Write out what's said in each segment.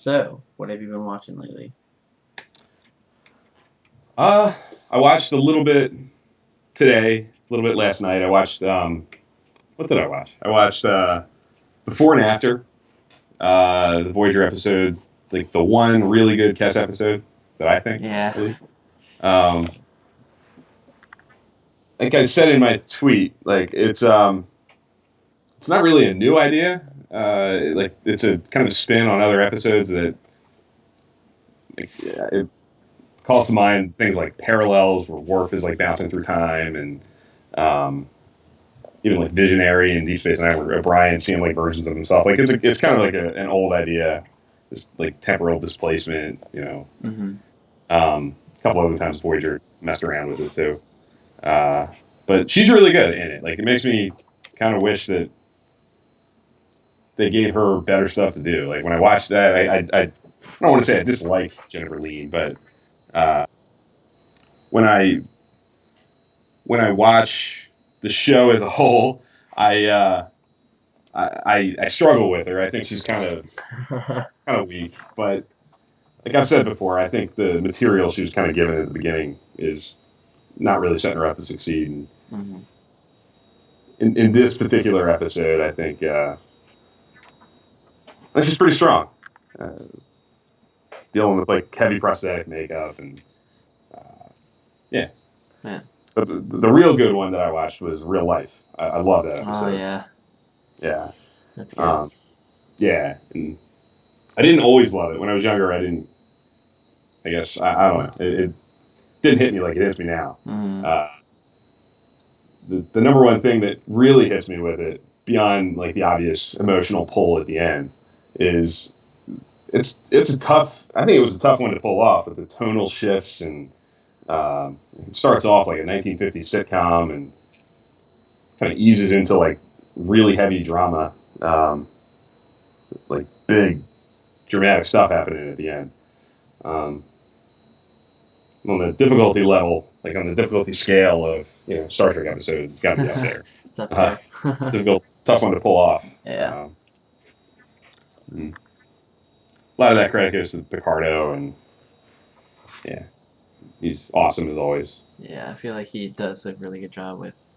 So, what have you been watching lately? I watched a little bit today, a little bit last night. I watched what did I watch? I watched Before and After, the Voyager episode, like the one really good Kess episode that I think, Yeah. at least. Um, like I said in my tweet, like it's not really a new idea. Like it's a kind of a spin on other episodes that like, yeah, it calls to mind things like parallels where Worf is like bouncing through time and um, even like Visionary and Deep Space Nine, where O'Brien seeing like versions of himself. Like it's kind of like an old idea, this like temporal displacement. Mm-hmm. A couple other times Voyager messed around with it too. Uh, but she's really good in it. Like it makes me kind of wish that they gave her better stuff to do. Like when I watched that, I don't want to say I dislike Jennifer Lean, but uh, when I when I watch the show as a whole, I I struggle with her. I think she's kind of weak, but like I've said before, I think the material she was kind of given at the beginning is not really setting her up to succeed. And Mm-hmm. in this particular episode, I think she's pretty strong, uh, dealing with like heavy prosthetic makeup and yeah. Man. But the real good one that I watched was Real Life. I love that Oh episode. yeah, Yeah, that's good. um, yeah, and I didn't always love it when I was younger. I didn't. I guess I don't know. It didn't hit me like it hits me now. Mm-hmm. Uh, the number one thing that really hits me with it, beyond like the obvious emotional pull at the end, is it's a tough. I think it was a tough one to pull off with the tonal shifts and it starts off like a 1950s sitcom and kind of eases into like really heavy drama, like big dramatic stuff happening at the end. Um, on the difficulty level, like on the difficulty scale of Star Trek episodes, it's got to be up there. It's up there. Difficult, tough one to pull off. Yeah. A lot of that credit goes to Picardo, and yeah, he's awesome as always. Yeah, I feel like he does a really good job with.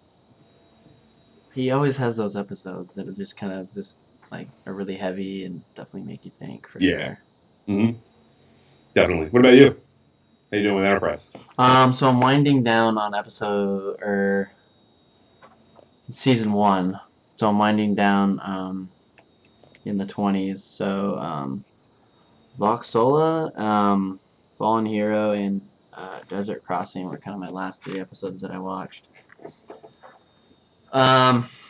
He always has those episodes that are just kind of just like are really heavy and definitely make you think for Yeah, sure. mm-hmm. Definitely. What about you? How you doing with Enterprise? So I'm winding down on episode or season one. So I'm winding down in the 20s. So Vox Sola, Fallen Hero, and Desert Crossing were kind of my last three episodes that I watched.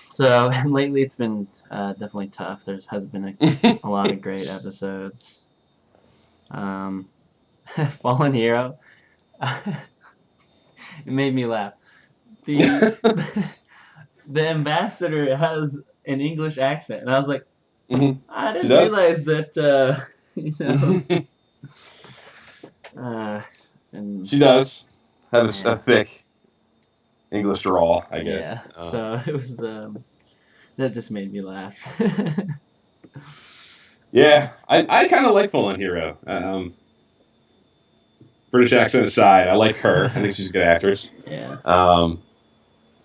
So and lately it's been definitely tough. There has been a lot of great episodes. Um, Fallen Hero, it made me laugh. The the ambassador has an English accent, and I was like, Mm-hmm. I She didn't does. realize that. You know, uh, and She does have a yeah, thick English drawl, I guess. yeah. So it was that just made me laugh. Yeah, I kind of like Fallen Hero. British accent aside, I like her. I think she's a good actress. Yeah. Um,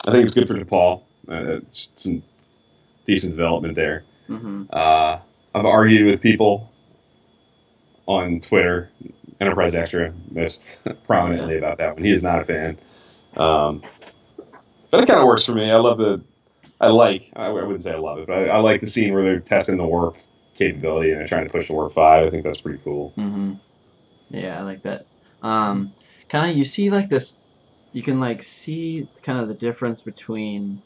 I think it's good for DePaul. Some decent development there. Mhm. I've argued with people on Twitter, Enterprise Extra, most Yeah. prominently about that one. He is not a fan. Um, but it kind of works for me. I wouldn't say I love it, but I like the scene where they're testing the warp capability and they're trying to push the warp 5. I think that's pretty cool. Mhm. Yeah, I like that. Kind of you see like this. You can like see kind of the difference between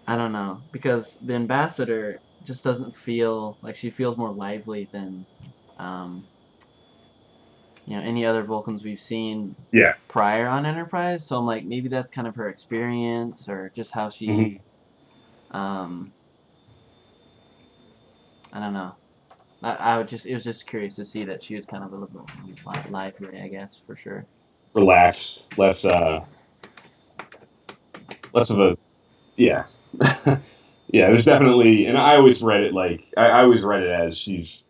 I don't know because the ambassador just doesn't feel like she feels more lively than um, any other Vulcans we've seen Yeah. prior on Enterprise. So I'm like maybe that's kind of her experience or just how Mm-hmm. she um, I don't know. I would just it was just curious to see that she was kind of a little bit lively, I guess for sure. Relaxed, less of a yeah. Yeah, there's definitely, and I always read it as she's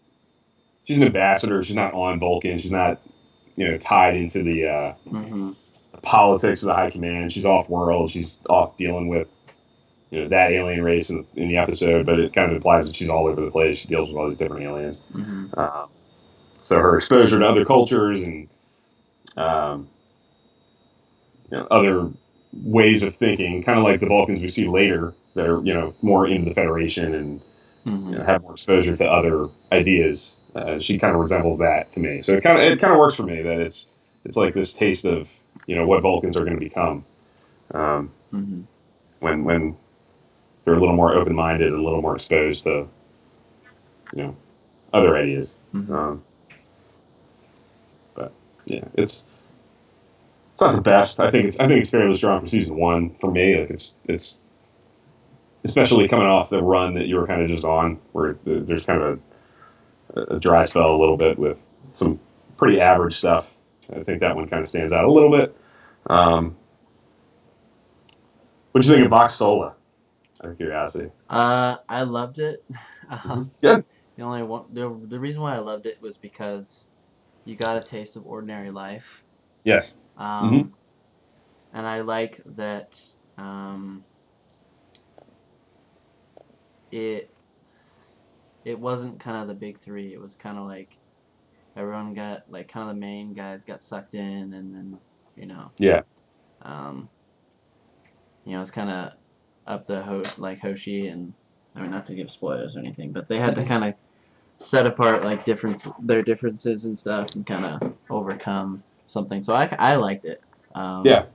an ambassador. She's not on Vulcan. She's not, tied into the politics of the High Command. She's off world. She's off dealing with, that alien race in the episode, but it kind of implies that she's all over the place. She deals with all these different aliens. So her exposure to other cultures and other ways of thinking, kind of like the Vulcans we see later that are more into the Federation and have more exposure to other ideas. She kind of resembles that to me. So it kind of works for me that it's like this taste of what Vulcans are going to become when they're a little more open minded and a little more exposed to other ideas. But yeah, it's not the best. I think it's fairly strong for season 1 for me. Like it's especially coming off the run that you were kind of just on, where there's kind of a dry spell a little bit with some pretty average stuff. I think that one kind of stands out a little bit. What do you think of Vox Sola? Out of curiosity. I loved it. Good. The reason why I loved it was because you got a taste of ordinary life. Yes. And I like that it wasn't kind of the big three. It was kind of like everyone got, like, kind of the main guys got sucked in, and then Yeah. It's kind of up the Hoshi, and I mean, not to give spoilers or anything, but they had to kind of set apart like their differences and stuff, and kind of overcome something. So I liked it. Yeah.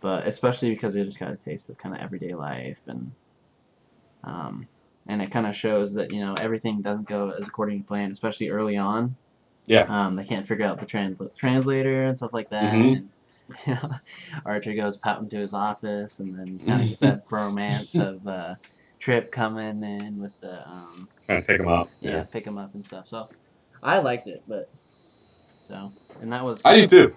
But especially because it just got a taste of kind of everyday life, and it kind of shows that everything doesn't go as according to plan, especially early on. Yeah. They can't figure out the translator and stuff like that. And, Archer goes pouting to his office, and then kind of get that bromance of Trip coming in with the trying to pick him up. Yeah, pick him up and stuff. So I liked it, and that was I do too.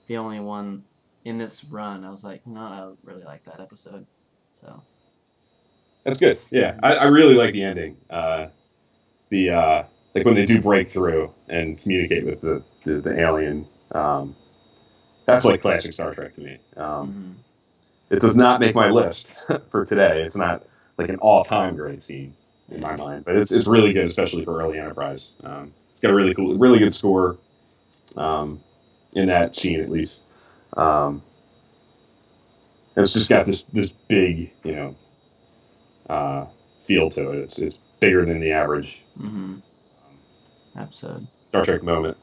The only one in this run I was like, no, I really like that episode. So that's good. Yeah, I really like the ending. Like when they do break through and communicate with the alien. That's like classic Star Trek to me. It does not make my list for today. It's not like an all-time great scene in my mind, but it's really good, especially for early Enterprise. It's got a really good score in that scene, at least. It's just got this big, feel to it. It's bigger than the average episode. Star Trek moment.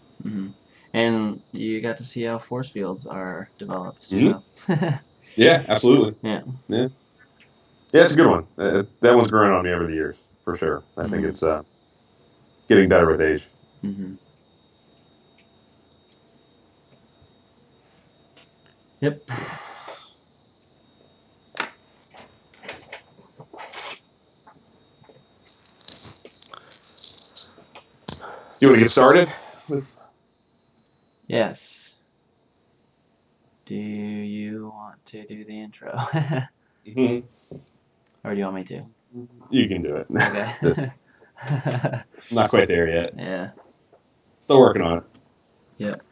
And you got to see how force fields are developed. Yeah, absolutely. Yeah, it's a good one. That one's growing on me over the years, for sure. I think it's getting better with age. Yep. You want to get started with? Yes. Do you want to do the intro? Or do you want me to? You can do it. Okay. I'm not quite there yet. Yeah. Still working on it. Yep.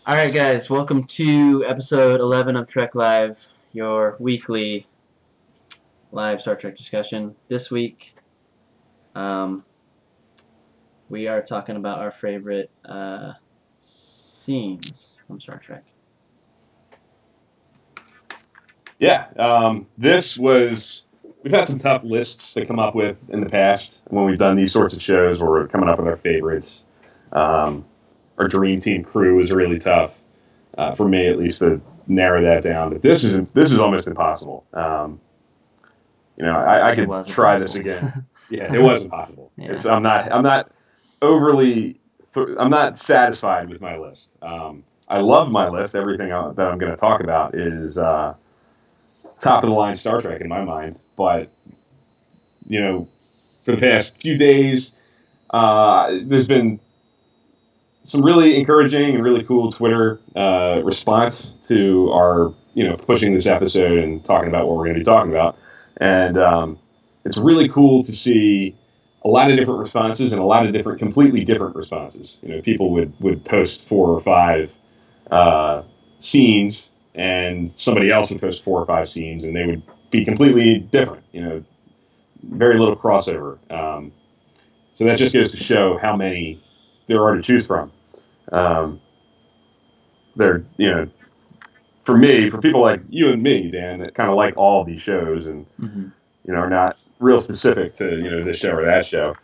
Alright guys, welcome to episode 11 of Trek Live, your weekly live Star Trek discussion. This week, we are talking about our favorite scenes from Star Trek. Yeah, we've had some tough lists to come up with in the past when we've done these sorts of shows where we're coming up with our favorites. Our Dream Team crew was really tough, for me at least, to narrow that down. But this is almost impossible. I could try this again. Yeah, it was impossible. Yeah. I'm not satisfied with my list. I love my list. Everything that I'm going to talk about is top of the line Star Trek in my mind. But for the past few days, there's been some really encouraging and really cool Twitter response to our pushing this episode and talking about what we're going to be talking about, and it's really cool to see a lot of different responses and a lot of different, completely different responses. People would post 4 or 5 scenes, and somebody else would post 4 or 5 scenes, and they would be completely different. Very little crossover. So that just goes to show how many there are to choose from. They're for me, for people like you and me, Dan, that kind of like all of these shows and are not real specific to this show or that show.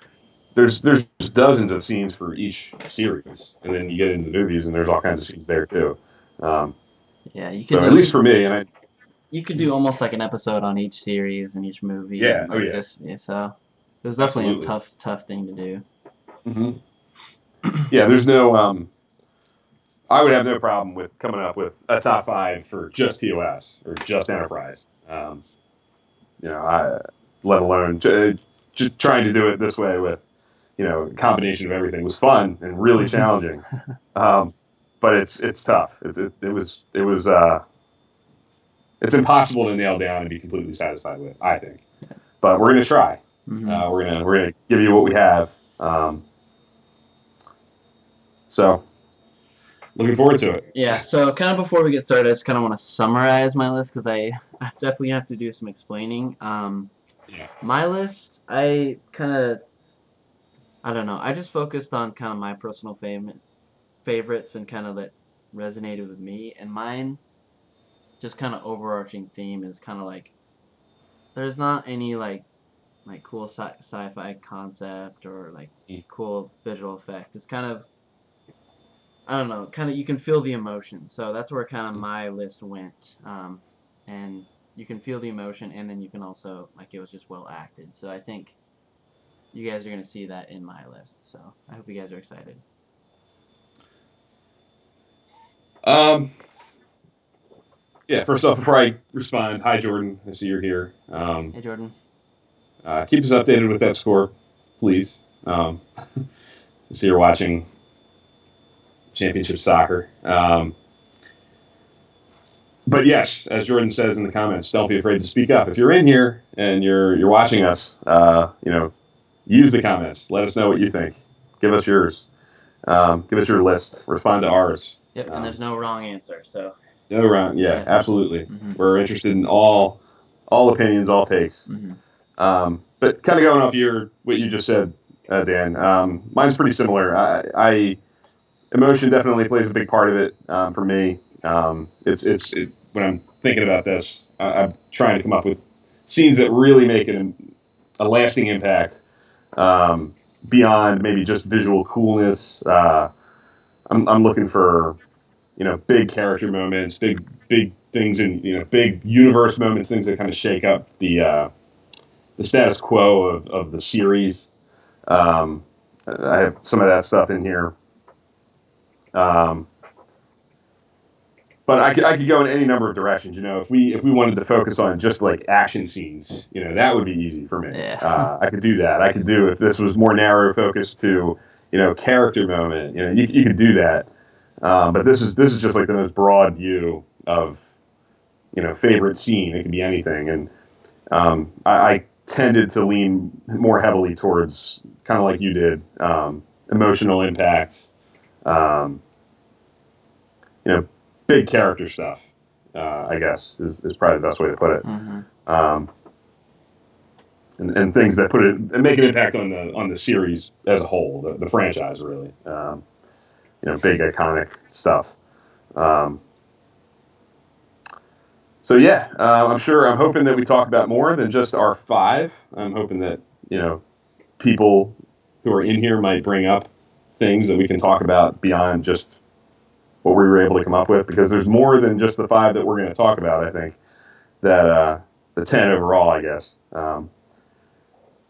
There's dozens of scenes for each series, and then you get into the movies, and there's all kinds of scenes there too. Yeah, you could So do, at least for me, you could do almost like an episode on each series and each movie. Yeah, And like so it was definitely absolutely. a tough thing to do. Yeah, there's no. I would have no problem with coming up with a top 5 for just TOS or just Enterprise. Let alone just trying to do it this way with a combination of everything was fun and really challenging. But it's tough. It's impossible to nail down and be completely satisfied with, I think. But we're gonna try. We're gonna give you what we have. So looking forward to it. Yeah, so kind of before we get started, I just kind of want to summarize my list because I definitely have to do some explaining. My list, I don't know, I just focused on kind of my personal favorites and kind of that resonated with me. And mine, just kind of overarching theme is kind of like, there's not any like cool sci-fi concept or like cool visual effect. It's kind of, I don't know, kind of you can feel the emotion. So that's where kind of my list went. And you can feel the emotion, and then you can also it was just well acted. So I think you guys are gonna see that in my list. So I hope you guys are excited. Yeah. First off, before I respond, hi Jordan. I see you're here. Hey Jordan. Keep us updated with that score, please. I see you're watching championship soccer. But yes, as Jordan says in the comments, don't be afraid to speak up. If you're in here and you're watching us, use the comments. Let us know what you think. Give us yours. Give us your list. Respond to ours. Yep, and there's no wrong answer. So no wrong. Yeah, absolutely. We're interested in all opinions, all takes. But kind of going off what you just said, Dan. Mine's pretty similar. Emotion definitely plays a big part of it for me. It's when I'm thinking about this, I'm trying to come up with scenes that really make a lasting impact beyond maybe just visual coolness. I'm looking for big character moments, big things, and big universe moments, things that kind of shake up the status quo of the series. I have some of that stuff in here. But I could go in any number of directions. If we wanted to focus on just like action scenes, that would be easy for me. Yeah. I could do that. I could do if this was more narrow focused to character moment. You could do that. But this is just like the most broad view of favorite scene. It could be anything, and I tended to lean more heavily towards kind of like you did, emotional impact. Big character stuff, I guess, is probably the best way to put it. And things that put it and make an impact on the series as a whole, the franchise, really. Big iconic stuff. So yeah, I'm hoping that we talk about more than just our 5. I'm hoping that people who are in here might bring up things that we can talk about beyond just what we were able to come up with, because there's more than just the 5 that we're going to talk about. I think that the 10 overall, I guess,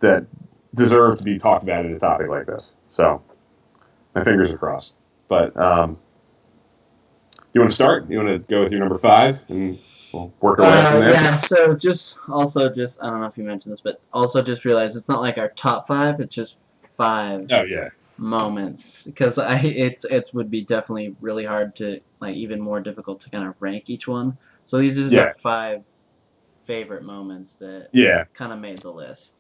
that deserve to be talked about in a topic like this. So my fingers are crossed. But you want to start? You want to go with your number 5 and we'll work our way from there? Yeah. So just I don't know if you mentioned this, but also just realize it's not like our top 5. It's just 5. Oh yeah. Moments, because it would be definitely really hard to even more difficult to kind of rank each one. So these are just 5 favorite moments that kind of made the list.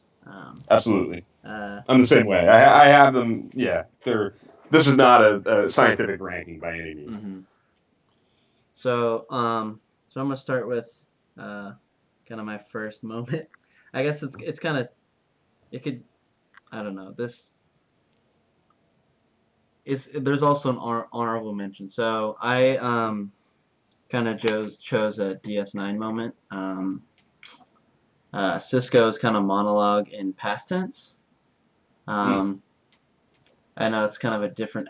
Absolutely. Uh, I'm the same way. I have them. Yeah, they're. This is not a scientific ranking by any means. mm-hmm. So I'm gonna start with kind of my first moment. I guess it's kind of it could I don't know this is there's also an honorable mention. So I kind of chose a DS9 moment. Cisco's kind of monologue in past tense. Mm, Um, I know it's kind of a different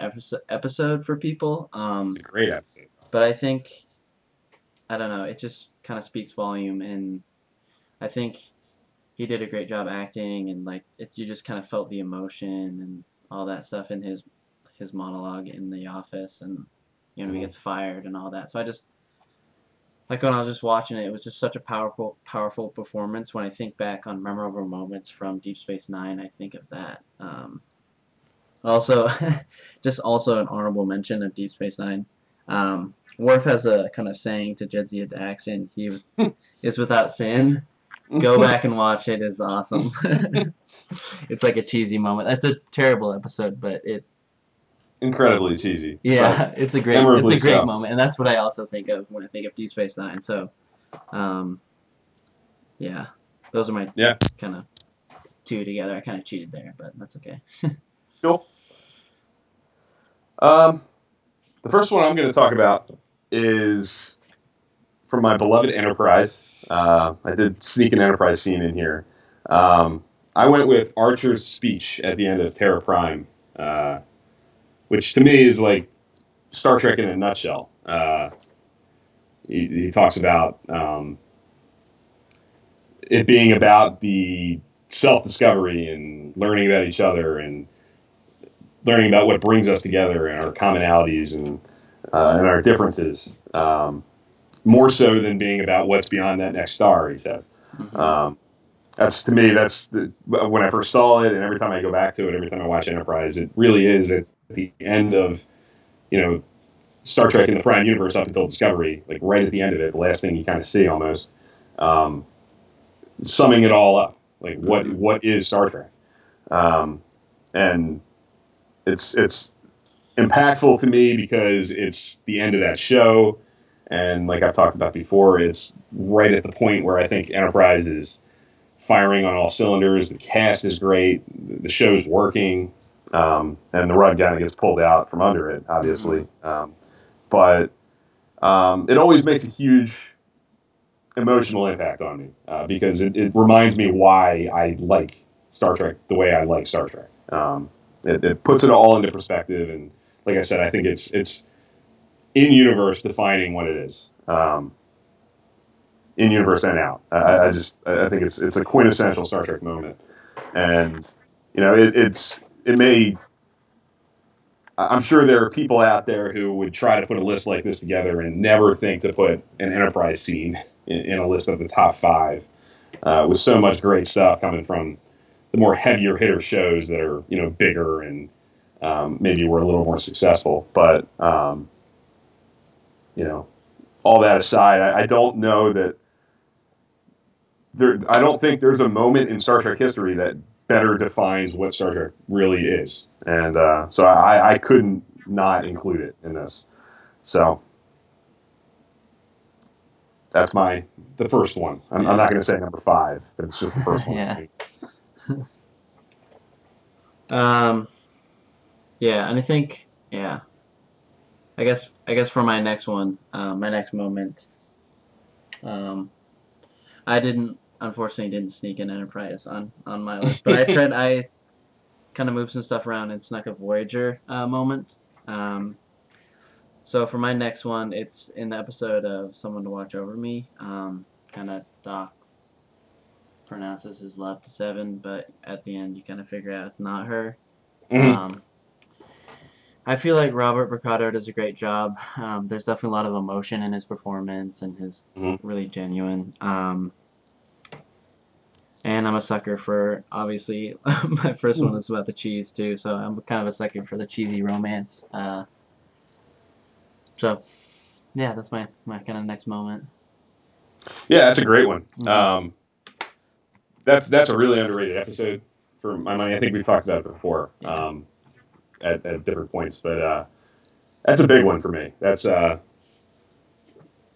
episode for people, it's a great episode. but I think I don't know. It just kind of speaks volume, and I think he did a great job acting, and like you just kind of felt the emotion and all that stuff in his monologue in the office, and he Mm-hmm. gets fired and all that. So I just like when I was just watching it, it was just such a powerful performance. When I think back on memorable moments from Deep Space Nine, I think of that. Also, just also an honorable mention of Deep Space Nine. Worf has a kind of saying to Jadzia Dax, and he is without sin. Go back and watch it; is awesome. It's like a cheesy moment. That's a terrible episode, but Incredibly cheesy, but yeah, it's a memorably great so. moment, and that's what I also think of when I think of Deep Space Nine. So, um, yeah, those are my Yeah, kind of two together. I kind of cheated there, but that's okay. cool. Um, the first one I'm going to talk about is from my beloved Enterprise. I did sneak an Enterprise scene in here. Um, I went with Archer's speech at the end of Terra Prime, which to me is like Star Trek in a nutshell. He talks about it being about the self discovery and learning about each other and learning about what brings us together and our commonalities and our differences. More so than being about what's beyond that next star, he says. Mm-hmm. Um, that's to me. When I first saw it, and every time I go back to it, every time I watch Enterprise, it really is at the end of Star Trek in the Prime Universe up until Discovery, like right at the end of it, the last thing you kind of see almost, um, summing it all up. Like Mm-hmm. what is Star Trek? And it's impactful to me because it's the end of that show, and like I've talked about before, it's right at the point where I think Enterprise is firing on all cylinders. The cast is great, the show's working, and the rug kind of gets pulled out from under it, Mm-hmm. obviously. But it always makes a huge emotional impact on me because it reminds me why I like Star Trek the way I like Star Trek. It puts it all into perspective, and like I said, I think it's in universe defining what it is. In universe and out. Mm-hmm. I think it's a quintessential Star Trek moment, and it may. I'm sure there are people out there who would try to put a list like this together and never think to put an Enterprise scene in a list of the top five, with so much great stuff coming from the more heavier hitter shows that are bigger and maybe were a little more successful. But you know, all that aside, I don't know that I don't think there's a moment in Star Trek history that better defines what Star Trek really is, and so I couldn't not include it in this. So that's the first one. I'm Yeah. not going to say number five, but it's just the first one. Yeah. Um. Yeah, and I think yeah. I guess for my next one, my next moment, um, I didn't unfortunately didn't sneak in Enterprise on my list, but I tried. I kind of moved some stuff around and snuck a Voyager moment. Um, so for my next one, it's in the episode of Someone to Watch Over Me. Kind of Doc pronounces his love to Seven, but at the end you kind of figure out it's not her. Mm-hmm. Um, I feel like Robert Mercado does a great job. There's definitely a lot of emotion in his performance and his Mm-hmm. really genuine. And I'm a sucker for obviously my first one was about the cheese too, so I'm kind of a sucker for the cheesy romance. So yeah, that's my kind of next moment. Yeah, that's a great one. Mm-hmm. that's a really underrated episode for my money. I think we've talked about it before at different points, but that's a big one for me. That's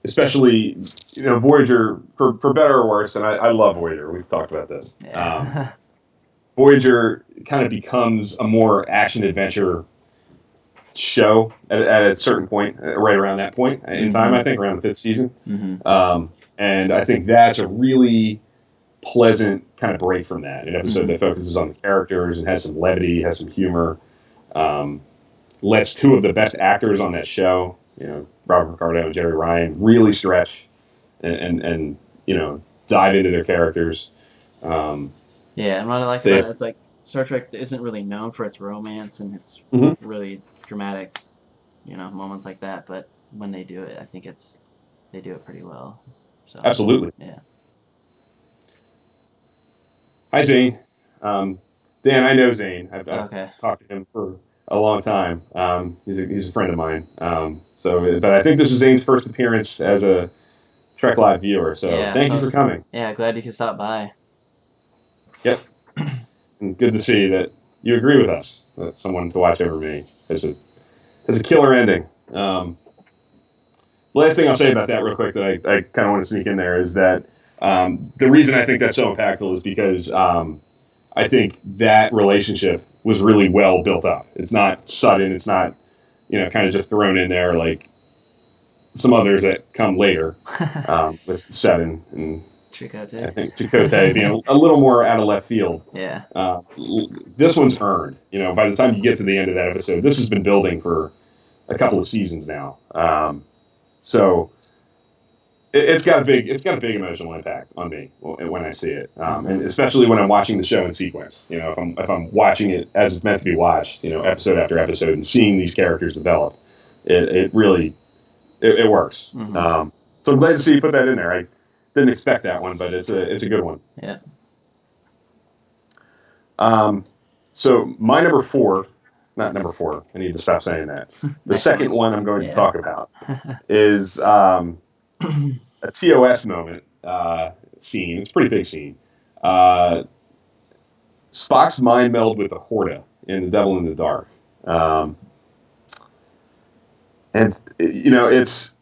especially Voyager for better or worse, and I love Voyager. We've talked about this. Yeah. Voyager kind of becomes a more action adventure show at a certain point, right around that point in time. I think around the 5th season, and I think that's a really pleasant kind of break from that. An episode that focuses on the characters and has some levity, has some humor. Lets 2 of the best actors on that show, Robert Picardo and Jerry Ryan, really stretch and dive into their characters. Yeah, and what I like about it is like Star Trek isn't really known for its romance and its really dramatic, moments like that. But when they do it, I think they do it pretty well. So, absolutely. Yeah. Hi, Zane. Dan, I know Zane. I've talked to him for a long time. He's a friend of mine. But I think this is Zane's first appearance as a Trek Live viewer. So thank you for coming. Yeah, glad you could stop by. Yep. And good to see that you agree with us that someone to watch over me has a killer ending. The last thing I'll say about that real quick that I kind of want to sneak in there is that the reason I think that's so impactful is because I think that relationship was really well built up. It's not sudden. It's not, kind of just thrown in there like some others that come later with Seven and Chakotay. I think Chakotay being a little more out of left field. Yeah. This one's earned. By the time you get to the end of that episode, this has been building for a couple of seasons now. So it's got a big emotional impact on me when I see it, and especially when I'm watching the show in sequence. If I'm watching it as it's meant to be watched, episode after episode, and seeing these characters develop, it really works. So I'm glad to see you put that in there. I didn't expect that one, but it's a good one. Yeah. So my number 4, not number 4. I need to stop saying that. The second one I'm going to talk about is a TOS moment scene. It's a pretty big scene. Spock's mind meld with the Horta in The Devil in the Dark. And it's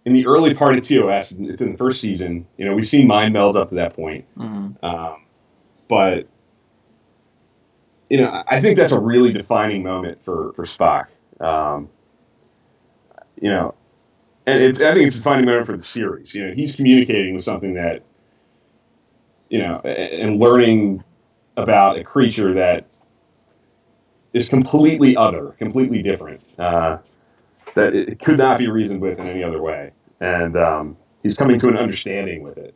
in the early part of TOS. It's in the first season. We've seen mind melds up to that point. But I think that's a really defining moment for Spock. And I think it's a defining moment for the series. He's communicating with something that, and learning about a creature that is completely other, completely different, that it could not be reasoned with in any other way. And he's coming to an understanding with it.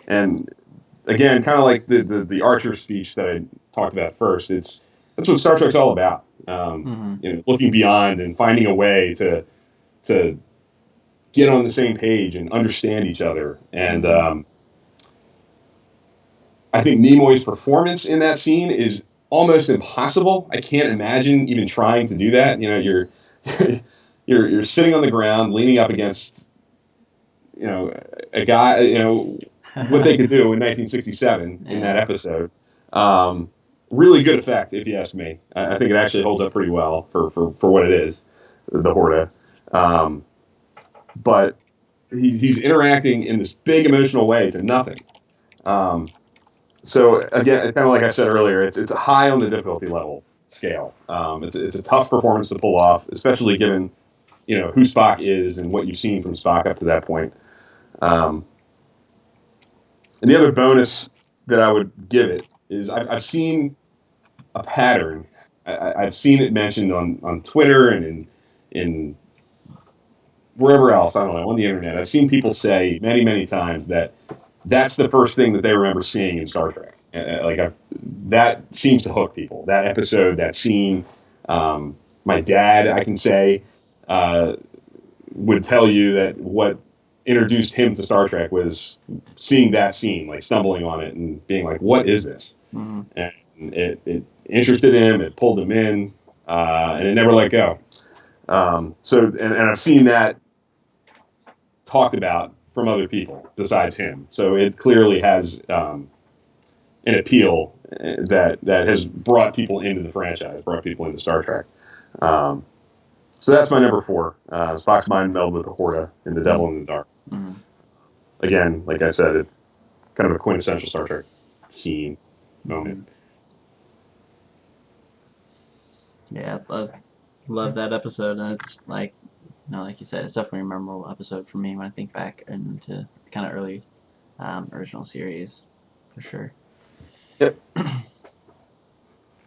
And again, kind of like the Archer speech that I talked about first, that's what Star Trek's all about. Looking beyond and finding a way to get on the same page and understand each other. And I think Nimoy's performance in that scene is almost impossible. I can't imagine even trying to do that. You're sitting on the ground, leaning up against, a guy, what they could do in 1967 in that episode. Really good effect, if you ask me. I think it actually holds up pretty well for what it is, the Horta. But he's interacting in this big emotional way to nothing. So again, kind of like I said earlier, it's a high on the difficulty level scale. It's a tough performance to pull off, especially given who Spock is and what you've seen from Spock up to that point. And the other bonus that I would give it is I've seen a pattern. I've seen it mentioned on Twitter and in wherever else, I don't know, on the internet. I've seen people say many, many times that that's the first thing that they remember seeing in Star Trek. That seems to hook people. That episode, that scene. My dad, I can say, would tell you that what introduced him to Star Trek was seeing that scene, like stumbling on it and being like, what is this? And it interested him, it pulled him in, and it never let go. And I've seen that talked about from other people besides him. So it clearly has an appeal that has brought people into the franchise, brought people into Star Trek. So that's my number 4. Spock's mind meld with the Horta in The Devil in the Dark. Mm-hmm. Again, like I said, it's kind of a quintessential Star Trek scene moment. Yeah, I love that episode, and it's like, like you said, it's definitely a memorable episode for me when I think back into kind of early original series, for sure. Yep. What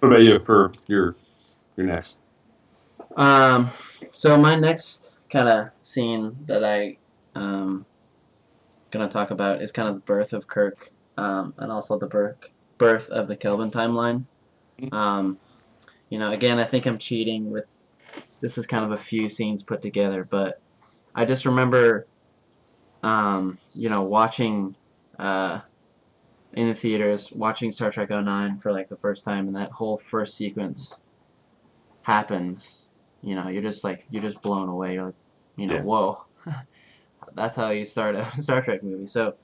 about you for your next? So my next kind of scene that I gonna talk about is kind of the birth of Kirk, and also the birth of the Kelvin timeline. Again, I think I'm cheating with. This is kind of a few scenes put together, but I just remember, watching in the theaters, watching Star Trek 09 for like the first time, and that whole first sequence happens. You're just blown away. You're like, whoa, that's how you start a Star Trek movie. So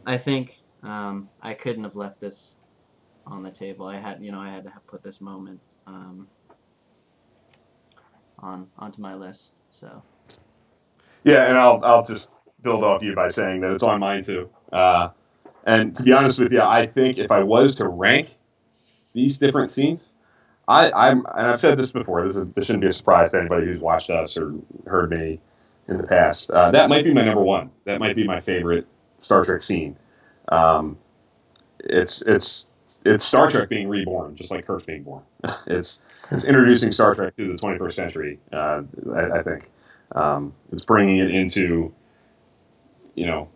I think I couldn't have left this on the table. I had to put this moment onto my list. So yeah, and I'll just build off you by saying that it's on mine too. And to be honest with you, I think if I was to rank these different scenes, and I've said this before. This shouldn't be a surprise to anybody who's watched us or heard me in the past. That might be my number 1. That might be my favorite Star Trek scene. It's Star Trek being reborn, just like Kirk's being born. It's introducing Star Trek to the 21st century. I think it's bringing it into the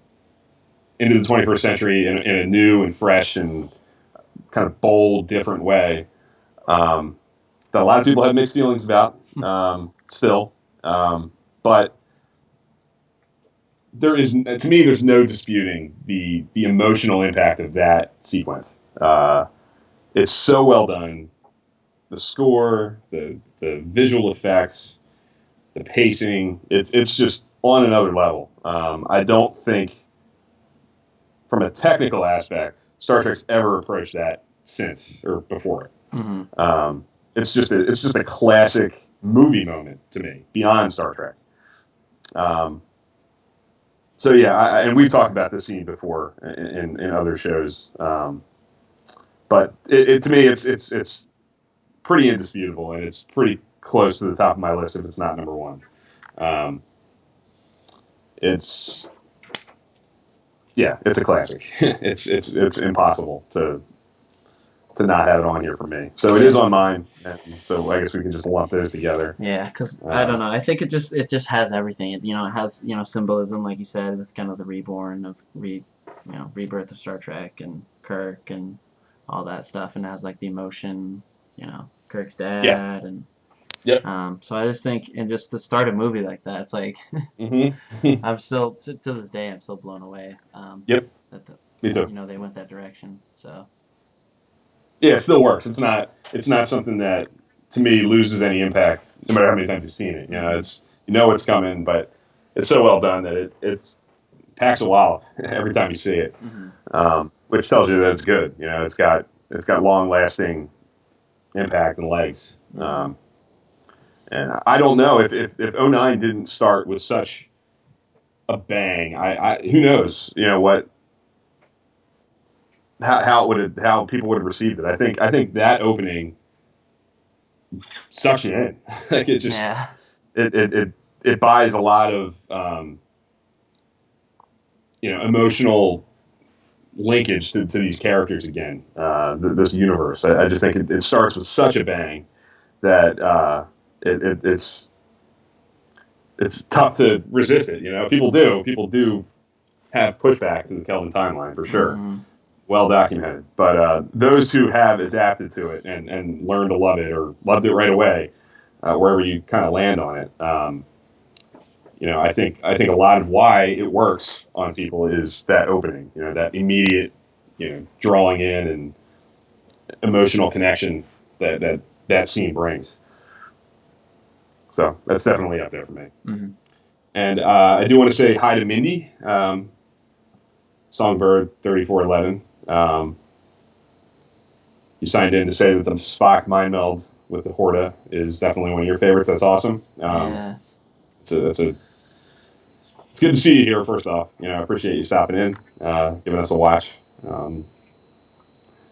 21st century in a new and fresh and kind of bold, different way. That a lot of people have mixed feelings about still, but to me, there's no disputing the emotional impact of that sequence. It's so well done. The score, the visual effects, the pacing, it's just on another level. I don't think, from a technical aspect, Star Trek's ever approached that since or before it. Mm-hmm. It's just a classic movie moment to me, beyond Star Trek. So yeah, and we've talked about this scene before in other shows, but to me it's pretty indisputable, and it's pretty close to the top of my list if it's not number 1. It's a classic. it's impossible to not have it on here for me. So it is on mine. And so I guess we can just lump those together. Yeah, because I don't know. I think it just has everything. It has symbolism, like you said, with kind of the reborn of rebirth of Star Trek and Kirk and all that stuff, and it has like the emotion, Kirk's dad and. Yep. So I just think, and just to start a movie like that, it's like I'm still to this day I'm still blown away. Yep. Me too. They went that direction. So. Yeah, it still works. It's not something that to me loses any impact, no matter how many times you've seen it. It's it's coming, but it's so well done that it packs a wallop every time you see it, which tells you that it's good. It's got long lasting impact and legs. And I don't know if 09 didn't start with such a bang. I who knows? What. How people would have received it. I think that opening sucks you in. Like it just it buys a lot of emotional linkage to these characters again. This universe. I just think it starts with such a bang that it's tough to resist it. People do have pushback to the Kelvin timeline for sure. Mm-hmm. Well documented, but those who have adapted to it and learned to love it or loved it right away, wherever you kind of land on it, I think a lot of why it works on people is that opening, that immediate, drawing in and emotional connection that scene brings. So that's definitely up there for me. Mm-hmm. And I do want to say hi to Mindy, Songbird 3411. You signed in to say that the Spock mind meld with the Horta is definitely one of your favorites. That's awesome. Yeah. It's good to see you here. First off, I appreciate you stopping in, giving us a watch.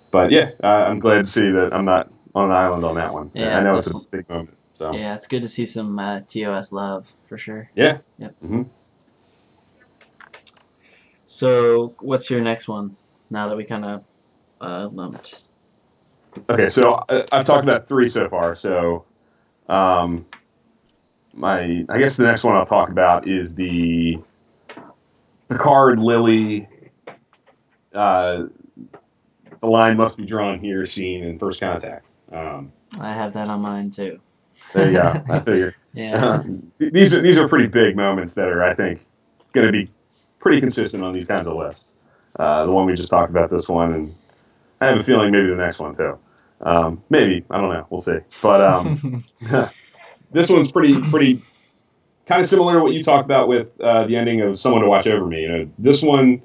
But yeah, I'm glad to see that I'm not on an island on that one. I Yeah, know it's a definitely. big moment. So Yeah, it's good to see some TOS love for sure. yeah. Yep. hmm So, what's your next one? Now that we kind of lumped. Okay, so I've talked about three so far. So um, I guess the next one I'll talk about is the Picard Lily. Uh, the line must be drawn here, scene in First Contact. I have that on mine too. There you go. I figured. Yeah. These are pretty big moments that are, I think, going to be pretty consistent on these kinds of lists. The one we just talked about, this one, and I have a feeling maybe the next one too. Maybe, I don't know. We'll see. But this one's pretty kind of similar to what you talked about with the ending of Someone to Watch Over Me. This one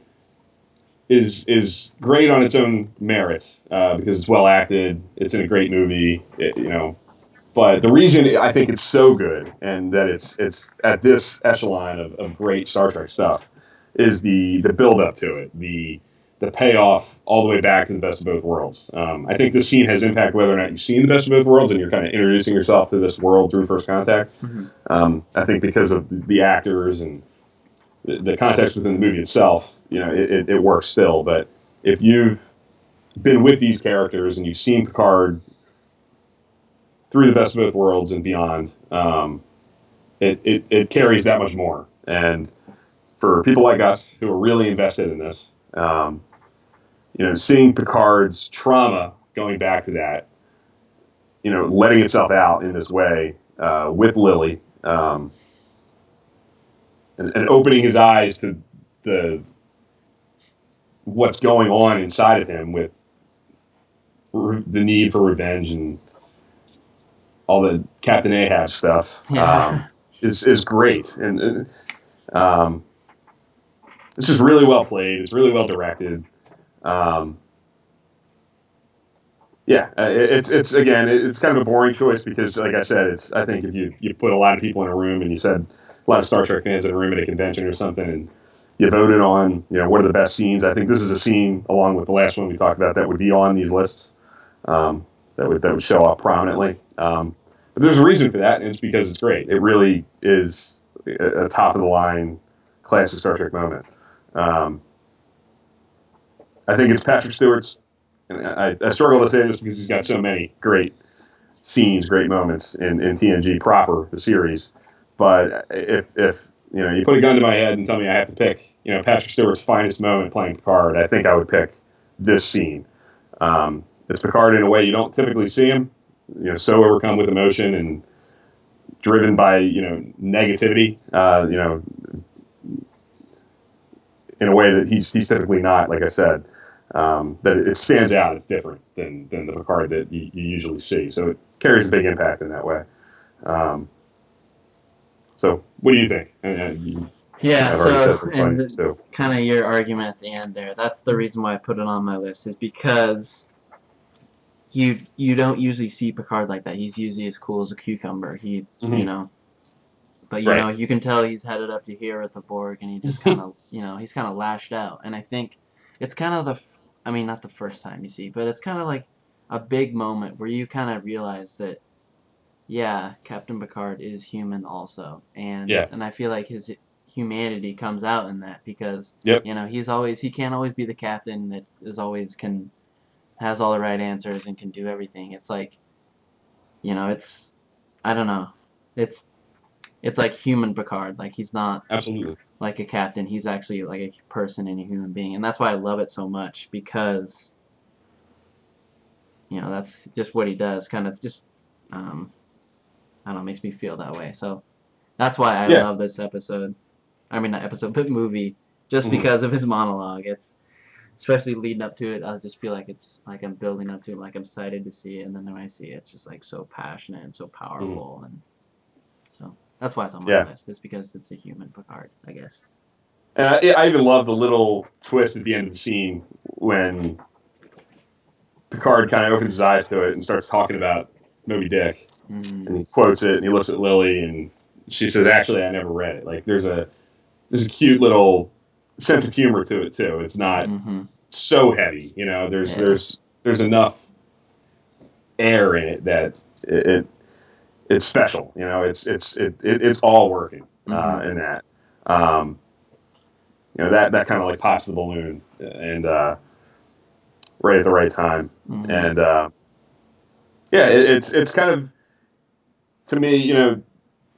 is great on its own merits because it's well acted. It's in a great movie. But the reason I think it's so good and that it's at this echelon of great Star Trek stuff is the build up to it, the payoff all the way back to the Best of Both Worlds. I think this scene has impact whether or not you've seen the Best of Both Worlds and you're kind of introducing yourself to this world through First Contact. I think because of the actors and the context within the movie itself, it works still. But if you've been with these characters and you've seen Picard through the Best of Both Worlds and beyond, it carries that much more. And for people like us who are really invested in this, seeing Picard's trauma going back to that, letting itself out in this way with Lily, and opening his eyes to the what's going on inside of him with the need for revenge and all the Captain Ahab stuff Yeah. is great, and it's just really well played. It's really well directed. It's again, it's kind of a boring choice because, like I said, I think if you put a lot of people in a room and you said a lot of Star Trek fans in a room at a convention or something, and you voted on what are the best scenes, I think this is a scene along with the last one we talked about that would be on these lists, that would show up prominently. But there's a reason for that, and it's because it's great. It really is a top of the line classic Star Trek moment. I think it's Patrick Stewart's. And I struggle to say this because he's got so many great scenes, great moments in TNG proper, the series. But if you put a gun to my head and tell me I have to pick Patrick Stewart's finest moment playing Picard, I think I would pick this scene. It's Picard in a way you don't typically see him, so overcome with emotion and driven by negativity, in a way that he's typically not. Like I said. That it stands out. It's different than the Picard that you usually see. So it carries a big impact in that way. So what do you think? Yeah, I've already said so kind of your argument at the end there. That's the reason why I put it on my list, is because you don't usually see Picard like that. He's usually as cool as a cucumber. But you can tell he's headed up to here with the Borg, and he just kind of he's kind of lashed out. And I think it's kind of not the first time you see, but it's kind of like a big moment where you kind of realize that, yeah, Captain Picard is human also, and I feel like his humanity comes out in that because he can't always be the captain that has all the right answers and can do everything. It's like, it's I don't know, it's like human Picard. Like he's not absolutely like a captain. He's actually like a person and a human being, and that's why I love it so much because that's just what he does. Kind of just I don't know, makes me feel that way. So that's why I love this episode. I mean, not episode, but movie, just because of his monologue. It's especially leading up to it. I just feel like it's like I'm building up to it, like I'm excited to see it, and then when I see it, it's just like so passionate and so powerful, and so That's why it's on my Yeah. list. It's because it's a human Picard, I guess. And I even love the little twist at the end of the scene when Picard kind of opens his eyes to it and starts talking about Moby Dick, and he quotes it, and he looks at Lily, and she says, "Actually, I never read it." Like there's a cute little sense of humor to it too. It's not so heavy, you know. There's enough air in it that it's special, you know. It's all working in that. You know, that kind of like pops the balloon and right at the right time, and yeah, it's kind of, to me, you know,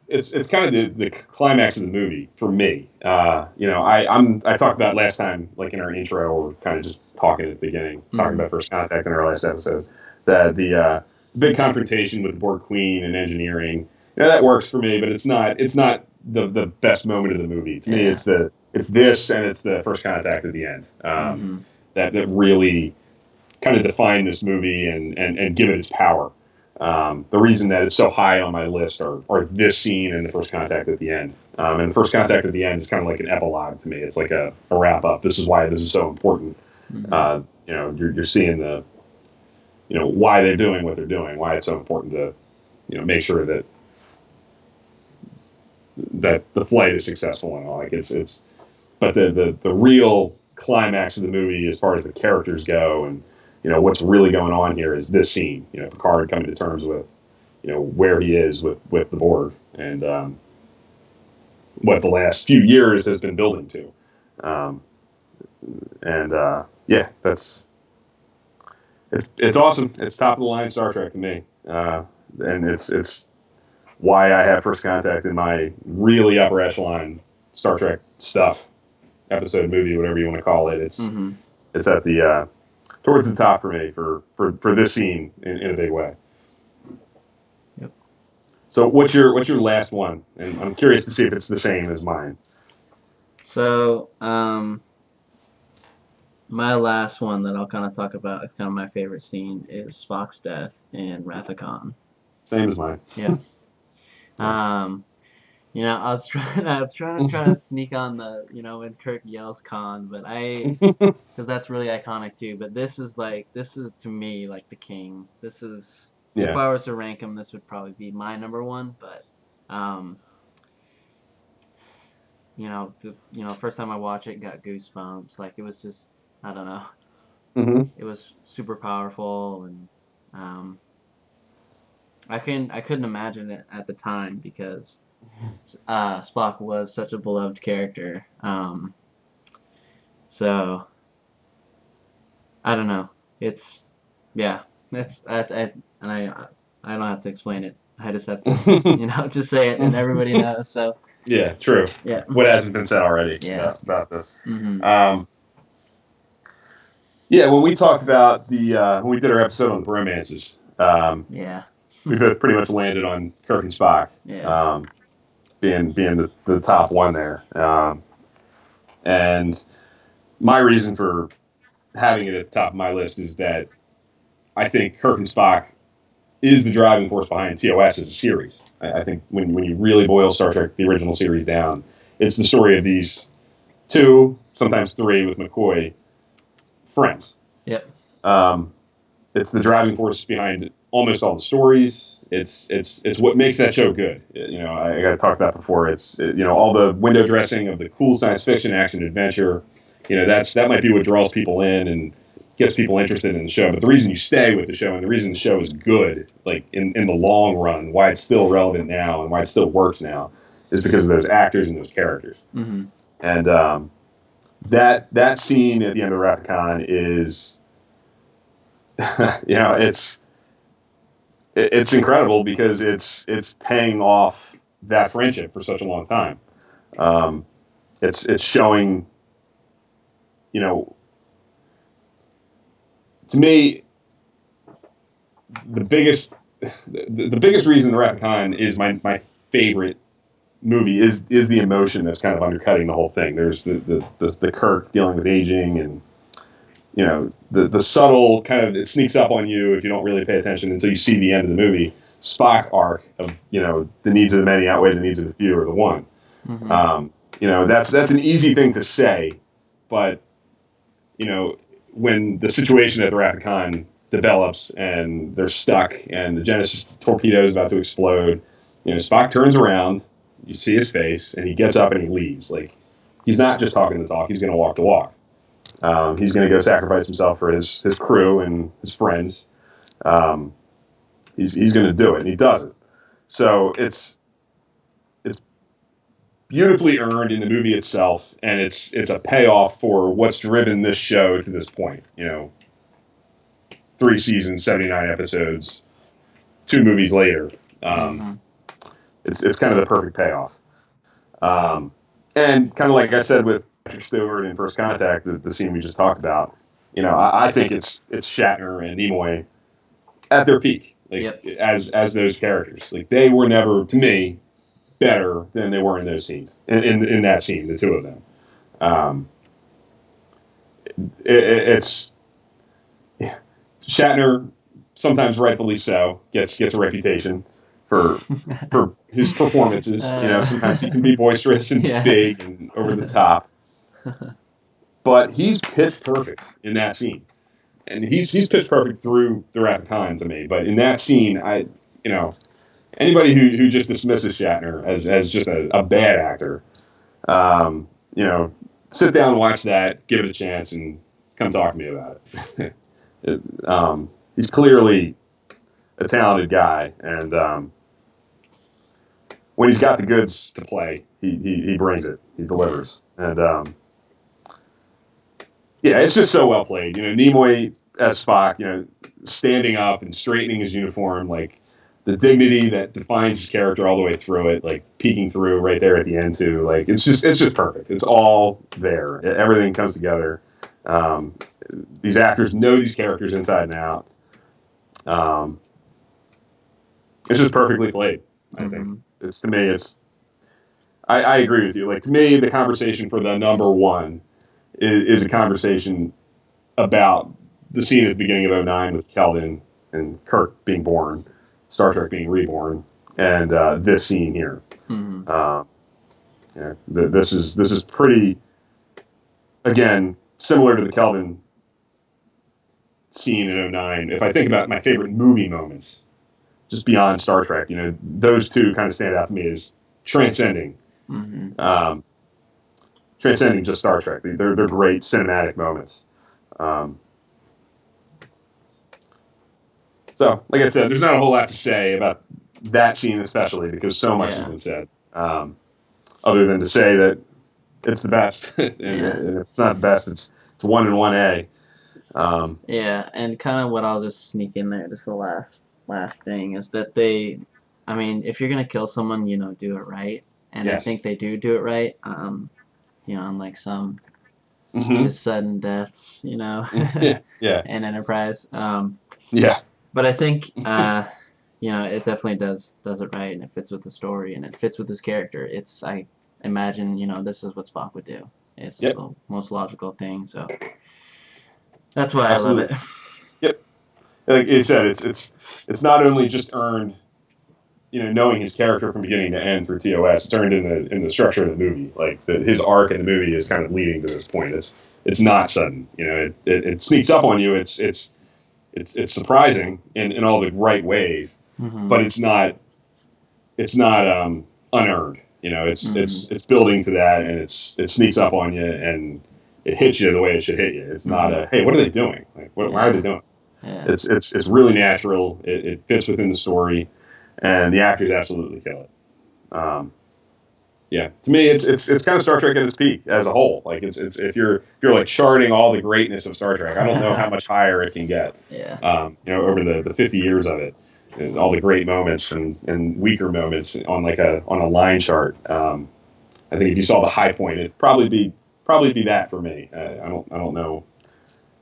it's kind of the climax of the movie for me. You know, I talked about last time, like in our intro, or kind of just talking at the beginning, talking about First Contact in our last episode, that the big confrontation with the Borg Queen and engineering, you know, that works for me, but it's not the best moment of the movie. To me, it's this, and it's the First Contact at the end that really kind of define this movie and give it its power. The reason that it's so high on my list are this scene and the First Contact at the end. And the First Contact at the end is kind of like an epilogue to me. It's like a wrap up. This is why this is so important. You know, you're seeing the, you know, why they're doing what they're doing, why it's so important to, you know, make sure that the flight is successful and all. Like but the real climax of the movie, as far as the characters go, and you know what's really going on here, is this scene. You know, Picard coming to terms with, you know, where he is with the Borg, and what the last few years has been building to. Yeah, it's awesome. It's top of the line Star Trek to me, and it's why I have First Contact in my really upper echelon Star Trek stuff, episode, movie, whatever you want to call it. It's at the towards the top for me for this scene in a big way. Yep. So what's your last one? And I'm curious to see if it's the same as mine. So my last one that I'll kind of talk about, it's kind of my favorite scene, is Spock's death in Wrath of Khan. Same as mine. Yeah. You know, I was trying to sneak on the, you know, when Kirk yells Khan, but because that's really iconic too. But this is to me like the king. This is, if I was to rank him, this would probably be my number one. But, you know, first time I watched it, got goosebumps. Like it was just, I don't know. It was super powerful, and I couldn't imagine it at the time because Spock was such a beloved character. So I don't know. It's I don't have to explain it. I just have to you know just say it and everybody knows. So yeah, true. Yeah, what hasn't been said already about this. Yeah, when we talked about when we did our episode on the bromances, we both pretty much landed on Kirk and Spock. Being the top one there. And my reason for having it at the top of my list is that I think Kirk and Spock is the driving force behind TOS as a series. I think when you really boil Star Trek, the original series, down, it's the story of these two, sometimes three with McCoy, friends. Yep. It's the driving force behind almost all the stories. It's what makes that show good. You know, I got to talk about before. You know, all the window dressing of the cool science fiction, action, adventure. You know, that might be what draws people in and gets people interested in the show. But the reason you stay with the show and the reason the show is good, like in the long run, why it's still relevant now and why it still works now, is because of those actors and those characters. And that scene at the end of Wrath of Khan is, you know, it's incredible because it's paying off that friendship for such a long time. It's showing, you know, to me, the biggest reason the Wrath of Khan is my favorite movie is the emotion that's kind of undercutting the whole thing. There's the Kirk dealing with aging, and you know the subtle kind of, it sneaks up on you if you don't really pay attention until you see the end of the movie. Spock arc of the needs of the many outweigh the needs of the few or the one. Mm-hmm. That's an easy thing to say, but when the situation at the Wrath of Khan develops and they're stuck and the Genesis torpedo is about to explode, Spock turns around, you see his face, and he gets up and he leaves. Like, he's not just talking the talk; he's going to walk the walk. He's going to go sacrifice himself for his crew and his friends. He's going to do it, and he does it. So it's beautifully earned in the movie itself, and it's a payoff for what's driven this show to this point. 3 seasons, 79 episodes, 2 movies later. Mm-hmm. It's kind of the perfect payoff. And kind of like I said with Patrick Stewart in First Contact, the scene we just talked about, I think it's Shatner and Nimoy at their peak, like Yep. as those characters. Like, they were never, to me, better than they were in those scenes. In that scene, the two of them. It's Shatner, sometimes rightfully so, gets a reputation for his performances. Sometimes he can be boisterous and big and over the top, but he's pitch perfect in that scene, and he's pitch perfect through the Wrath of Khan to me. But in that scene, anybody who just dismisses Shatner as just a bad actor, sit down and watch that, give it a chance, and come talk to me about it. He's clearly a talented guy, and when he's got the goods to play, he brings it. He delivers, and it's just so well played. Nimoy as Spock, standing up and straightening his uniform, like the dignity that defines his character all the way through it, like peeking through right there at the end too. Like, it's just perfect. It's all there. Everything comes together. These actors know these characters inside and out. It's just perfectly played. I think it's to me. I agree with you. Like, to me, the conversation for the number one is a conversation about the scene at the beginning of 09 with Kelvin and Kirk being born, Star Trek being reborn, and this scene here. Mm-hmm. This is pretty, again, similar to the Kelvin scene in 09. If I think about my favorite movie moments, just beyond Star Trek, those two kind of stand out to me as transcending. Mm-hmm. Transcending just Star Trek. They're great cinematic moments. So, like I said, there's not a whole lot to say about that scene especially, because so much has been said. Other than to say that it's the best, and if it's not the best, it's 1 and 1A. And kind of what I'll just sneak in there, just the last thing, is that if you're gonna kill someone, do it right, and I think they do it right. Unlike some just sudden deaths, in Enterprise. But I think it definitely does it right, and it fits with the story, and it fits with his character. I imagine this is what Spock would do. It's the most logical thing, so that's why Absolutely. I love it. Yep. Like you said, it's not only just earned, knowing his character from beginning to end through TOS. It's earned in the structure of the movie. Like, his arc in the movie is kind of leading to this point. It's not sudden. It sneaks up on you. It's surprising in all the right ways, but it's not unearned. It's building to that, and it sneaks up on you, and it hits you the way it should hit you. It's not a, hey, what are they doing? Like, why are they doing it? Yeah. It's really natural. It fits within the story, and the actors absolutely kill it. To me, it's kind of Star Trek at its peak as a whole. Like, it's if you're like charting all the greatness of Star Trek, I don't know how much higher it can get. Over the 50 years of it, and all the great moments and weaker moments on a line chart. I think if you saw the high point, it'd probably be that for me. I don't know,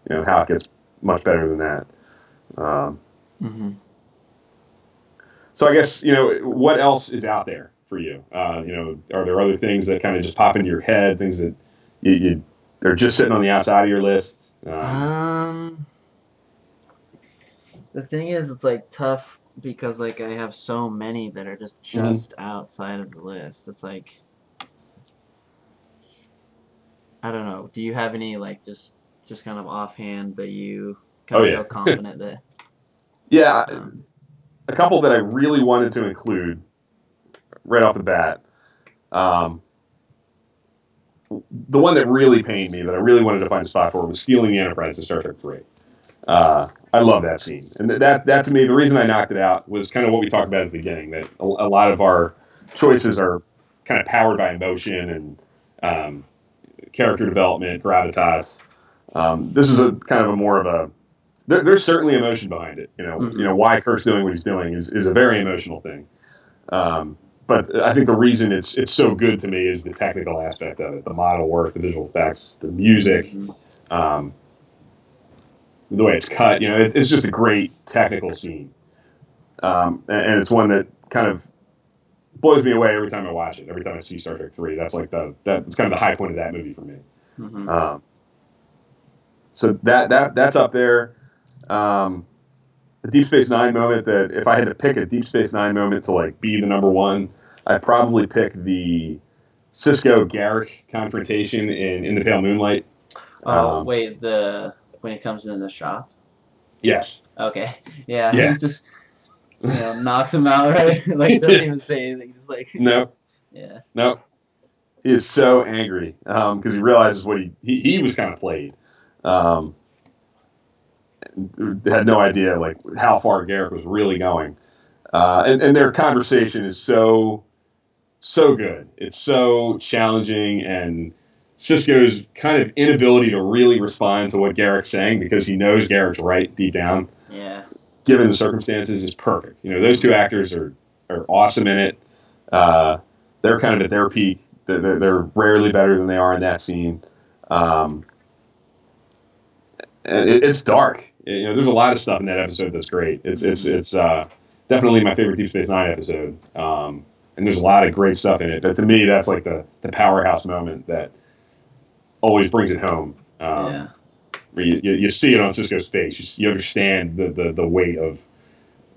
how it gets much better than that. So I guess, what else is out there for you? Are there other things that kind of just pop into your head, things that you are just sitting on the outside of your list? The thing is, it's like tough because like I have so many that are just Hmm. outside of the list. It's like I don't know. Do you have any like just kind of offhand that you kind Oh of yeah, feel confident that yeah. um A couple that I really wanted to include right off the bat. Um, the one that really pained me, that I really wanted to find a spot for, was stealing the Enterprise in Star Trek Three. I love that scene, and that to me, the reason I knocked it out was kind of what we talked about at the beginning. That a lot of our choices are kind of powered by emotion and character development, gravitas. This is a kind of a more of a there's certainly emotion behind it. mhm. Why Kirk's doing what he's doing is a very emotional thing. But I think the reason it's so good to me is the technical aspect of it, the model work, the visual effects, the music, Mhm. um, the way it's cut. It's just a great technical scene, and it's one that kind of blows me away every time I watch it. Every time I see Star Trek Three, that's like that's kind of the high point of that movie for me. Mhm. Um, so that's up there. Um, the Deep Space Nine moment, that if I had to pick a Deep Space Nine moment to like be the number one, I'd probably pick the Cisco Garrick confrontation in the Pale Moonlight. Oh, Um, wait, the when he comes in the shop. yes, Okay. Yeah, he yeah, just, knocks him out, right? Like doesn't even say anything, just like no, yeah. no, he is so angry because he realizes what he was kind of played. Um, had no idea like how far Garrick was really going, and their conversation is so good. It's so challenging, and Cisco's kind of inability to really respond to what Garrick's saying because he knows Garrick's right deep down, Yeah. given the circumstances, is perfect. Those two Mhm. actors are awesome in it. Uh, they're kind of at their peak. They're rarely better than they are in that scene. Um, and it's dark. There's a lot of stuff in that episode that's great. Mhm. It's definitely my favorite Deep Space Nine episode. And there's a lot of great stuff in it. But to me, that's like the powerhouse moment that always brings it home. Yeah. Where you see it on Cisco's face. You understand the weight of,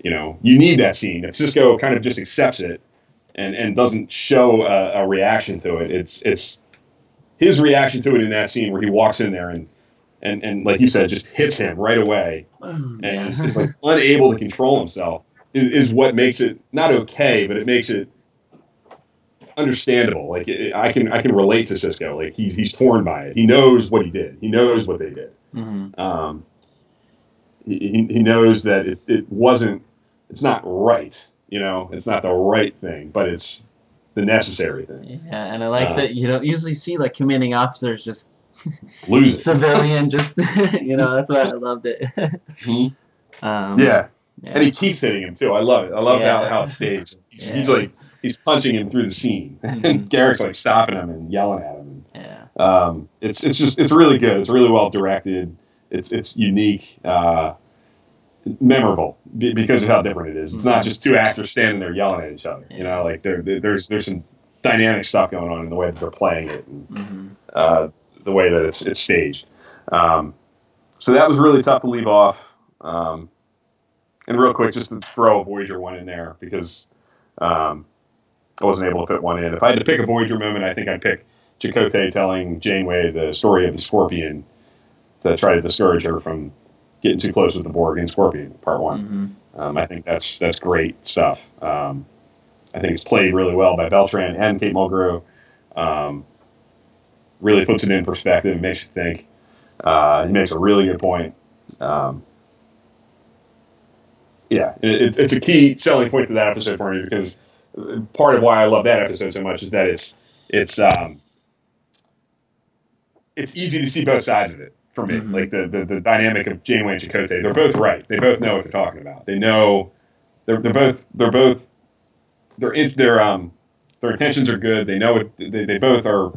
you need that scene. If Cisco kind of just accepts it and doesn't show a reaction to it, it's his reaction to it in that scene where he walks in there and like you said, just hits him right away and Yeah. is like unable to control himself is what makes it not okay, but it makes it understandable. Like I can relate to Cisco. Like he's torn by it. He knows what he did. He knows what they did. Mhm. Um, he knows that it wasn't. It's not right. It's not the right thing, but it's the necessary thing. Yeah, and I like Uh, that you don't usually see like commanding officers just lose it. civilian, just that's why I loved it. Mhm. um, Yeah, and he yeah, keeps hitting him too. I love it. I love how yeah, it's staged. He's yeah, like he's punching him through the scene, hmm and Garrick's like stopping him and yelling at him. yeah, It's really good. It's really well directed. It's unique, memorable because of how different it is. It's not hmm just two actors standing there yelling at each other. yeah, Like there's some dynamic stuff going on in the way that they're playing it and hmm uh, the way that it's staged. Um, so that was really tough to leave off. Um, and real quick, just to throw a Voyager one in there because um, I wasn't able to fit one in. If I had to pick a Voyager moment, I think I'd pick Chakotay telling Janeway the story of the Scorpion to try to discourage her from getting too close with the Borg in Scorpion Part One. hmm I think that's great stuff. I think it's played really well by Beltran and Kate Mulgrew. Um, really puts it in perspective, makes you think. He makes a really good point. Um, yeah, it's a key selling point to that episode for me because part of why I love that episode so much is that it's it's easy to see both sides of it for me. hmm Like the dynamic of Janeway and Chakotay, they're both right. They both know what they're talking about. They know they're both their intentions are good. They know what they both are.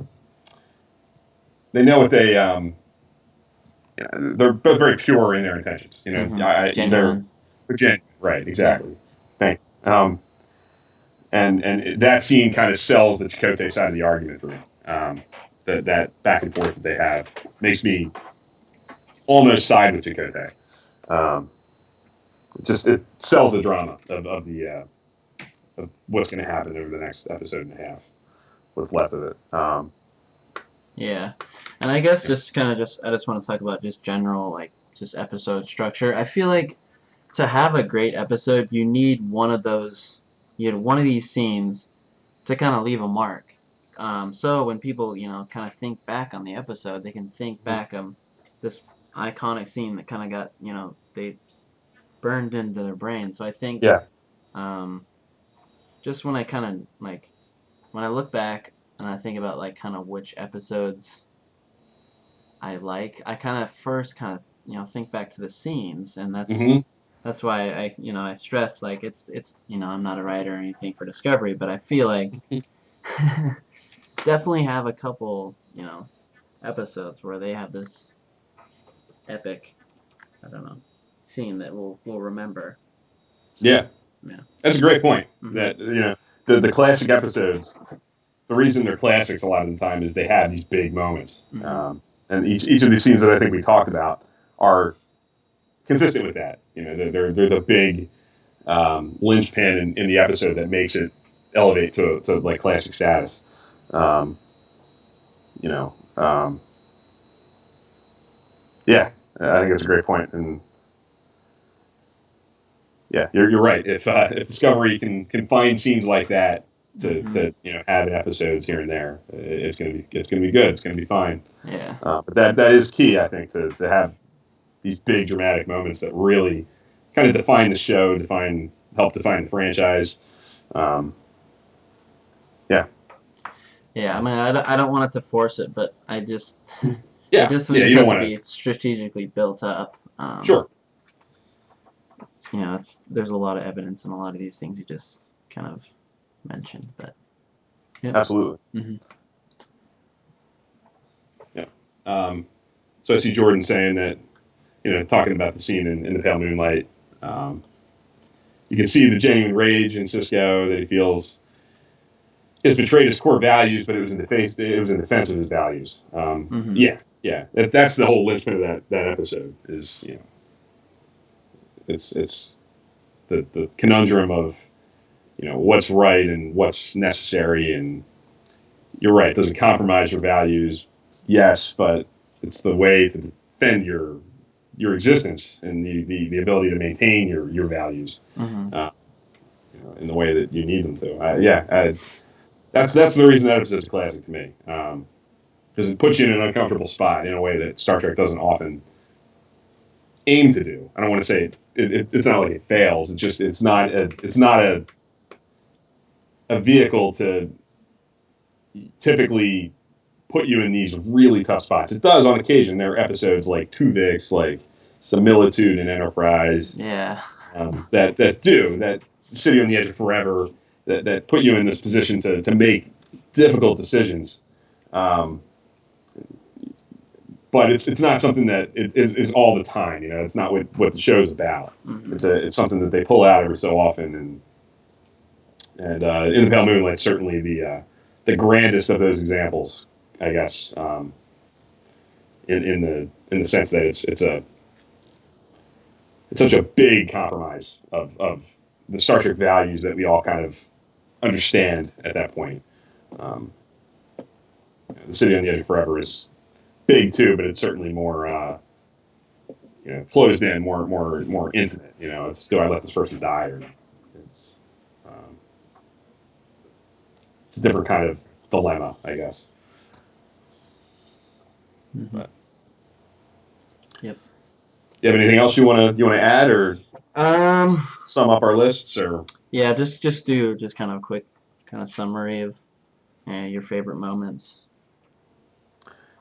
They know what they're both very pure in their intentions. They're genuine, genuine, right? yeah, Exactly. Thank you. And that scene kind of sells the Chakotay side of the argument for me. That back and forth that they have makes me almost side with Chakotay. Um, it sells the drama of the of what's going to happen over the next episode and a half. What's left of it. Yeah, and I guess just kind of I just want to talk about just general like just episode structure. I feel like to have a great episode, you need one of those, one of these scenes to kind of leave a mark. So when people, kind of think back on the episode, they can think back this iconic scene that kind of got, they burned into their brain. So I think, Yeah. just when I kind of like, when I look back and I think about like kind of which episodes I like, I kind of first kind of, think back to the scenes, and that's why I stress like it's I'm not a writer or anything for Discovery, but I feel like definitely have a couple episodes where they have this epic, I don't know, scene that we'll remember. So, yeah, that's a great point. Mm-hmm. That the classic episodes, the reason they're classics a lot of the time is they have these big moments, and each of these scenes that I think we talked about are consistent with that. They're the big linchpin in the episode that makes it elevate to like classic status. Yeah, I think that's a great point, and yeah, you're right. If Discovery can find scenes like that to add episodes here and there, it's gonna be good. It's gonna be fine. Yeah. But that is key, I think, to have these big dramatic moments that really kind of define the show, help define the franchise. Yeah. Yeah, I mean, I don't want it to force it, but I just yeah, I just think it has to be strategically built up. Sure. There's a lot of evidence in a lot of these things you just kind of mentioned, but yeah. Absolutely. Mm-hmm. Yeah. So I see Jordan saying that, talking about the scene in the pale moonlight, you can see the genuine rage in Sisko that he feels. He has betrayed his core values, but it was in defense of his values. Yeah. That's the whole linchpin of that episode. Is it's the conundrum of what's right and what's necessary, and you're right. It doesn't compromise your values, yes, but it's the way to defend your existence and the ability to maintain your values in the way that you need them to. That's the reason that episode's a classic to me, because it puts you in an uncomfortable spot in a way that Star Trek doesn't often aim to do. I don't want to say it's not like it fails. It's not a vehicle to typically put you in these really tough spots. It does on occasion. There are episodes like Tuvix, like Similitude and Enterprise, that City on the Edge of Forever, that put you in this position to make difficult decisions. But it's not something that is all the time. It's not what the show's about. Mm-hmm. It's something that they pull out every so often, and in the Pale Moonlight, certainly the grandest of those examples, I guess, in the sense that it's such a big compromise of the Star Trek values that we all kind of understand at that point. The City on the Edge of Forever is big too, but it's certainly more closed in, more intimate. It's, do I let this person die or not? It's a different kind of dilemma, I guess. Mm-hmm. But yep. You have anything else you want to add or sum up our lists or? Yeah, just do kind of a quick kind of summary of your favorite moments.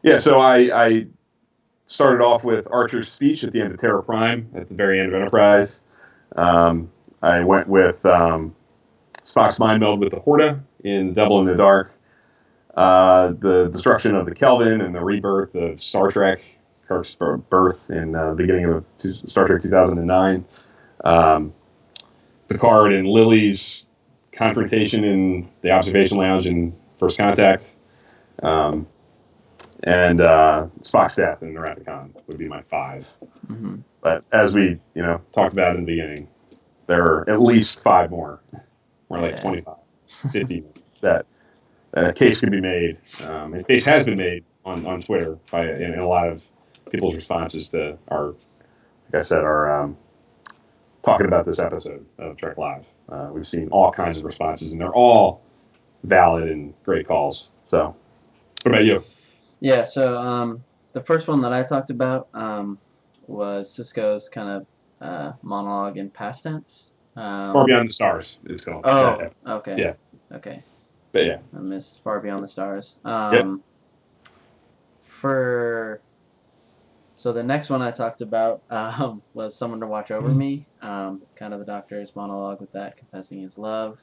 Yeah, so I started off with Archer's speech at the end of Terra Prime, at the very end of Enterprise. I went with Spock's mind meld with the Horta in Devil in the Dark. The destruction of the Kelvin and the rebirth of Star Trek, Kirk's birth in the beginning of Star Trek 2009. Picard and Lily's confrontation in the observation lounge in First Contact. and Spock's death in Wrath of Khan would be my 5. Mm-hmm. But as we talked about in the beginning, there are at least 5 more, or like 25, 50 that a case could be made. And a case has been made on Twitter by in a lot of people's responses to our, like I said, our talking about this episode of Trek Live. We've seen all kinds of responses, and they're all valid and great calls. So, what about you? Yeah, so the first one that I talked about was Cisco's kind of monologue in past tense. Far Beyond the Stars, it's called. Oh, okay. Yeah. Okay. But yeah. I missed Far Beyond the Stars. Yep. So the next one I talked about was Someone to Watch Over Me. Kind of the Doctor's monologue with that, confessing his love.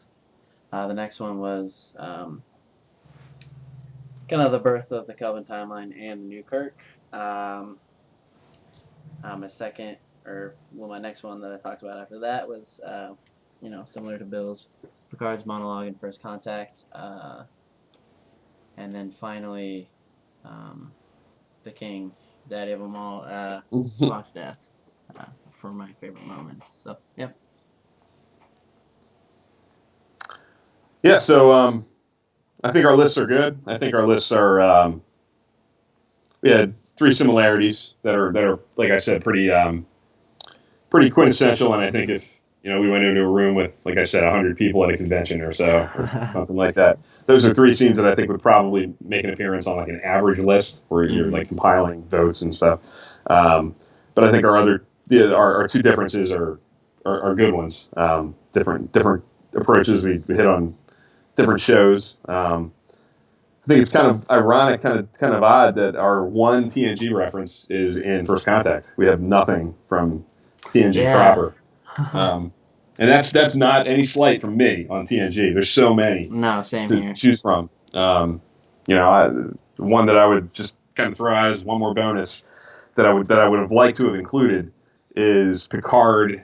The next one was kind of the birth of the Kelvin timeline and the new Kirk. My next one that I talked about after that was, similar to Bill's, Picard's monologue in First Contact. And then finally, the King, Daddy of them all, Spock's death, for my favorite moments. So, yep. Yeah, so I think our lists are good. I think our lists are we had 3 similarities that are like I said pretty quintessential, and I think if we went into a room with, like I said, 100 people at a convention or so, or something like that, those are 3 scenes that I think would probably make an appearance on like an average list where you're like compiling votes and stuff. But I think our 2 differences are good ones. Different approaches we hit on different shows. I think it's kind of ironic, kind of odd that our one TNG reference is in First Contact. We have nothing from TNG proper, and that's not any slight from me on TNG. There's so many to choose from. One that I would just kind of throw out as one more bonus that I would have liked to have included is Picard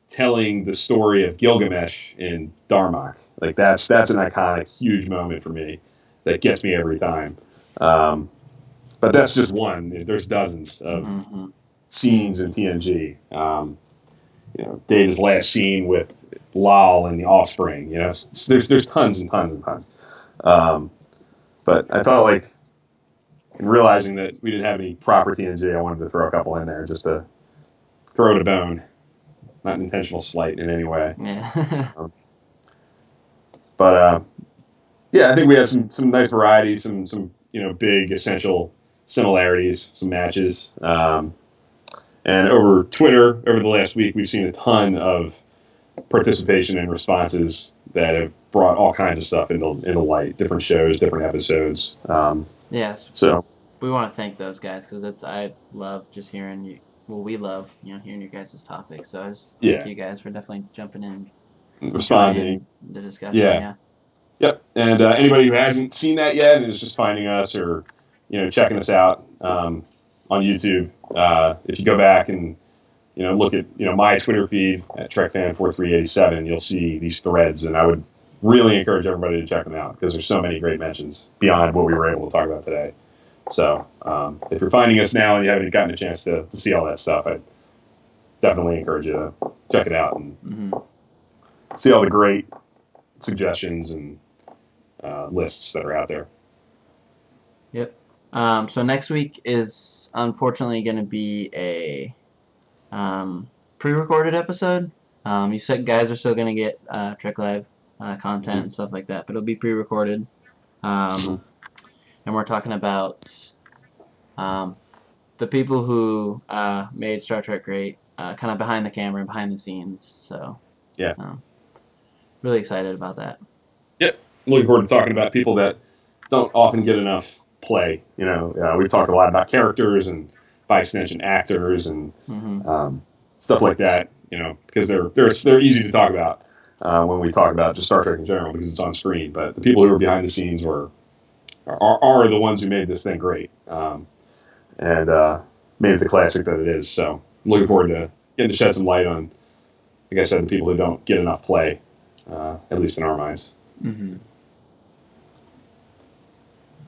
telling the story of Gilgamesh in Darmok. Like that's an iconic, huge moment for me that gets me every time. But that's just one. There's dozens of scenes in TNG. Data's last scene with Lal and the Offspring. There's tons and tons and tons. But I felt like, in realizing that we didn't have any proper TNG, I wanted to throw a couple in there just to throw it a bone. Not an intentional slight in any way. Yeah. But I think we had some nice variety, some big essential similarities, some matches. And over Twitter, over the last week, we've seen a ton of participation and responses that have brought all kinds of stuff into light, different shows, different episodes. Yes. So we want to thank those guys because I love just hearing you. Well, we love hearing your guys' topics. So I just thank you guys for definitely jumping in, responding, the discussion. Yeah. Yep. And anybody who hasn't seen that yet and is just finding us or checking us out on YouTube, if you go back and look at my Twitter feed at TrekFan4387, you'll see these threads, and I would really encourage everybody to check them out because there's so many great mentions beyond what we were able to talk about today. So if you're finding us now and you haven't gotten a chance to see all that stuff, I definitely encourage you to check it out and see all the great suggestions and lists that are out there. Yep. So next week is unfortunately going to be a pre-recorded episode. You said guys are still going to get Trek Live content and stuff like that, but it'll be pre-recorded. And we're talking about the people who made Star Trek great, kind of behind the camera, behind the scenes. So really excited about that. Yep, looking forward to talking about people that don't often get enough play. We've talked a lot about characters and by extension actors and stuff like that. Because they're easy to talk about when we talk about just Star Trek in general because it's on screen. But the people who are behind the scenes are the ones who made this thing great and made it the classic that it is. So I'm looking forward to getting to shed some light on, like I said, the people who don't get enough play, at least in our minds.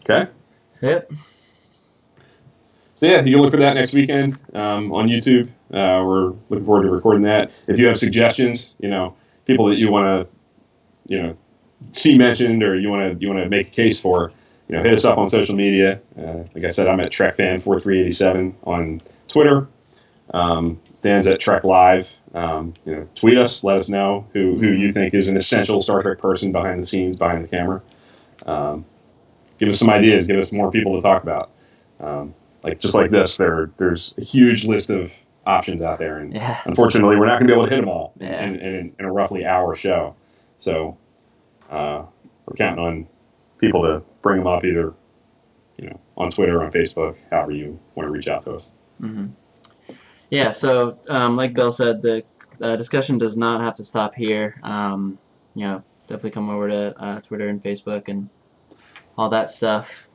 Okay. Yep. So yeah, you can look for that next weekend on YouTube. We're looking forward to recording that. If you have suggestions, people that you want to, see mentioned or you want to make a case for, hit us up on social media. Like I said, I'm at TrekFan4387 on Twitter. Dan's at Trek Live. Tweet us. Let us know who you think is an essential Star Trek person behind the scenes, behind the camera. Give us some ideas. Give us more people to talk about. Just like this, there's a huge list of options out there, and unfortunately, we're not going to be able to hit them all in a roughly hour show. So we're counting on people to bring them up either, on Twitter or on Facebook, however you want to reach out to us. Mm-hmm. Yeah, so like Bill said, the discussion does not have to stop here. Definitely come over to Twitter and Facebook and all that stuff.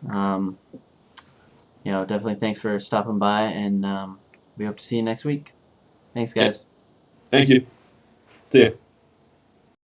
Definitely thanks for stopping by, and we hope to see you next week. Thanks, guys. Thank you. See ya.